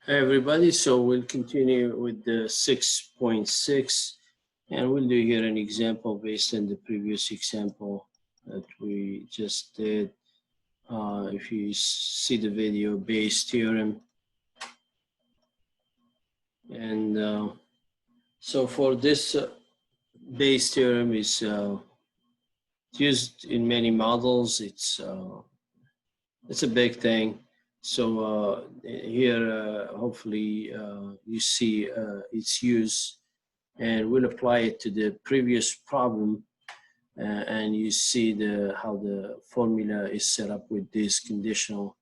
Hey everybody, so we'll continue with the 6.6 and we'll do here an example based on the previous example that we just did. If you see the video, Bayes theorem. And so for this Bayes theorem is used in many models. It's a big thing. So here, hopefully, you see its use, and we'll apply it to the previous problem, and you see how the formula is set up with these conditional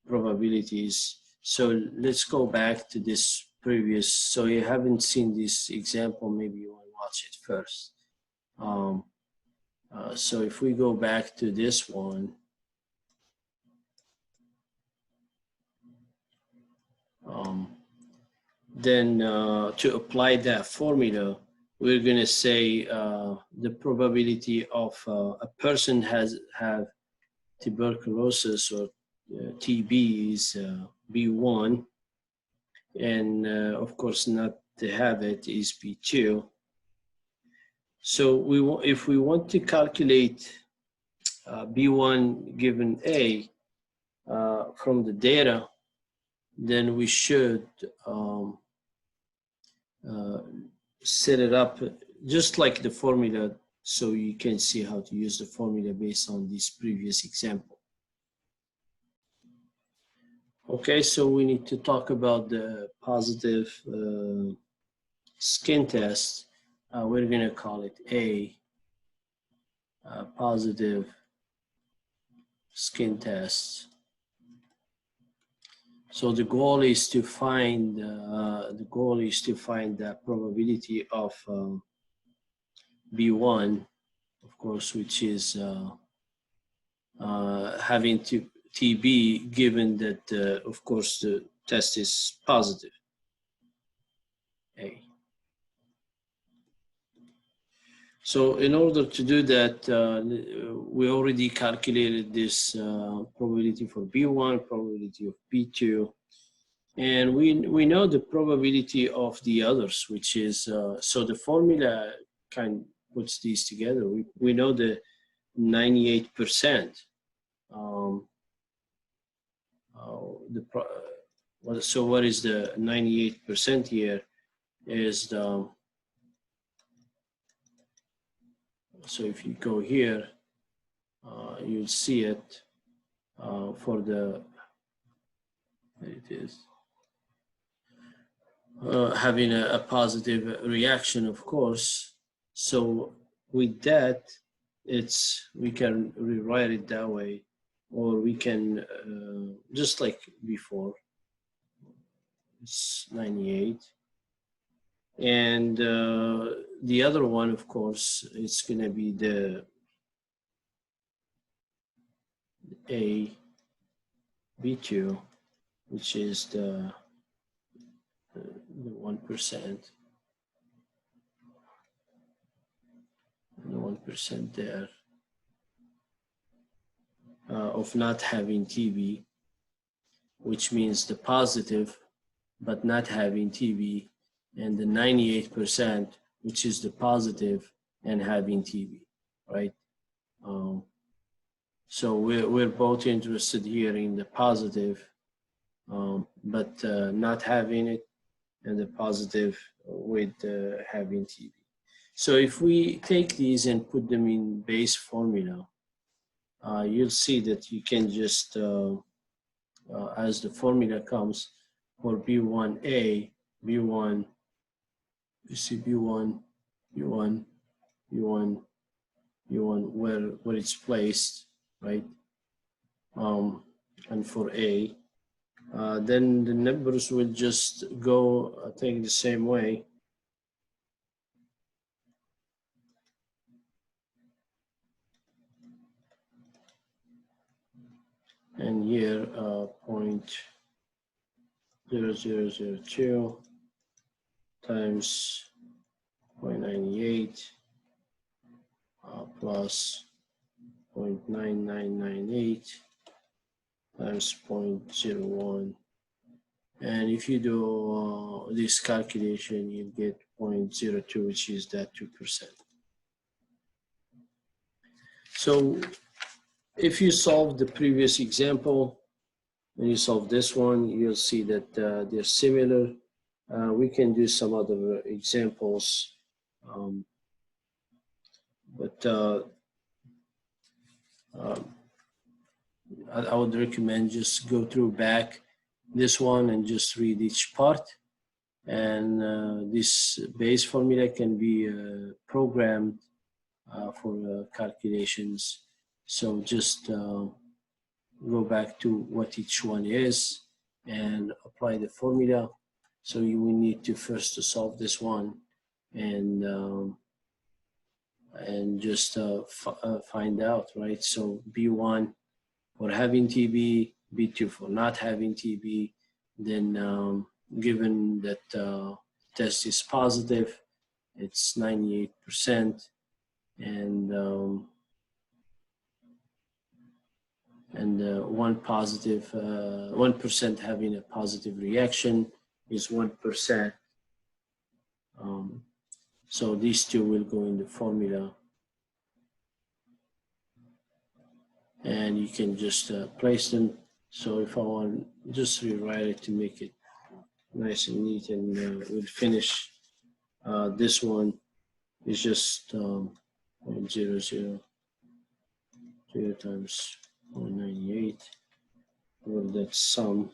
probabilities. So let's go back to this previous. So you haven't seen this example, maybe you want to watch it first. So if we go back to this one, then to apply that formula, we're going to say the probability of a person have tuberculosis or TB is B1, and of course not to have it is B2. So if we want to calculate B1 given A from the data, then we should set it up just like the formula, so you can see how to use the formula based on this previous example. Okay, so we need to talk about the positive skin test. We're going to call it A, positive skin test. So the goal is to find the probability of B1, of course, which is having TB, given that of course the test is positive. A. So in order to do that, we already calculated this probability for B1, probability of B2, and we know the probability of the others, which is, so the formula kind of puts these together. We know the 98%. So what is the 98% here is the, so if you go here, you'll see it for the, there it is, having a positive reaction, of course. So with that, we can rewrite it that way, or we can, just like before, it's 98. And the other one, of course, it's going to be the A, B2, which is the 1%, the 1% there of not having TB, which means the positive but not having TB, and the 98%, which is the positive and having TB, right? So we're both interested here in the positive, but not having it, and the positive with having TB. So if we take these and put them in Bayes formula, you'll see that you can just, as the formula comes for B1A, B1, you see B1, B1, B1, B1, where it's placed, right? And for A, then the numbers will just go, I think, the same way. And here, 0.0002 times 0.98 plus 0.9998 times 0.01 And if you do this calculation, you get 0.02, which is that 2%. So if you solve the previous example, and you solve this one, you'll see that they're similar. We can do some other examples, but I would recommend just go through back this one and just read each part. And this base formula can be programmed for calculations. So just go back to what each one is and apply the formula. So you will need to first solve this one and just find out, right? So B1 for having TB, B2 for not having TB. Then given that test is positive, it's 98%, and one positive, 1% having a positive reaction is 1%. So these two will go in the formula, and you can just place them. So if I want, just rewrite it to make it nice and neat, and we'll finish. This one is just 0.000 times 0.98 over that sum.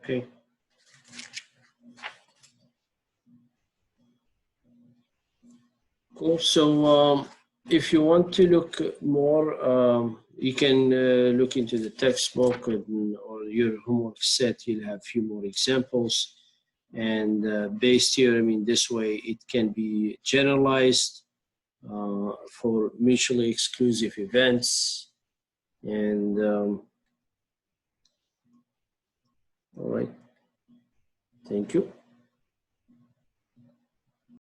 Okay. Cool. So if you want to look more, you can look into the textbook or your homework set. You'll have a few more examples. And Bayes theorem in this way, it can be generalized for mutually exclusive events. And all right. Thank you.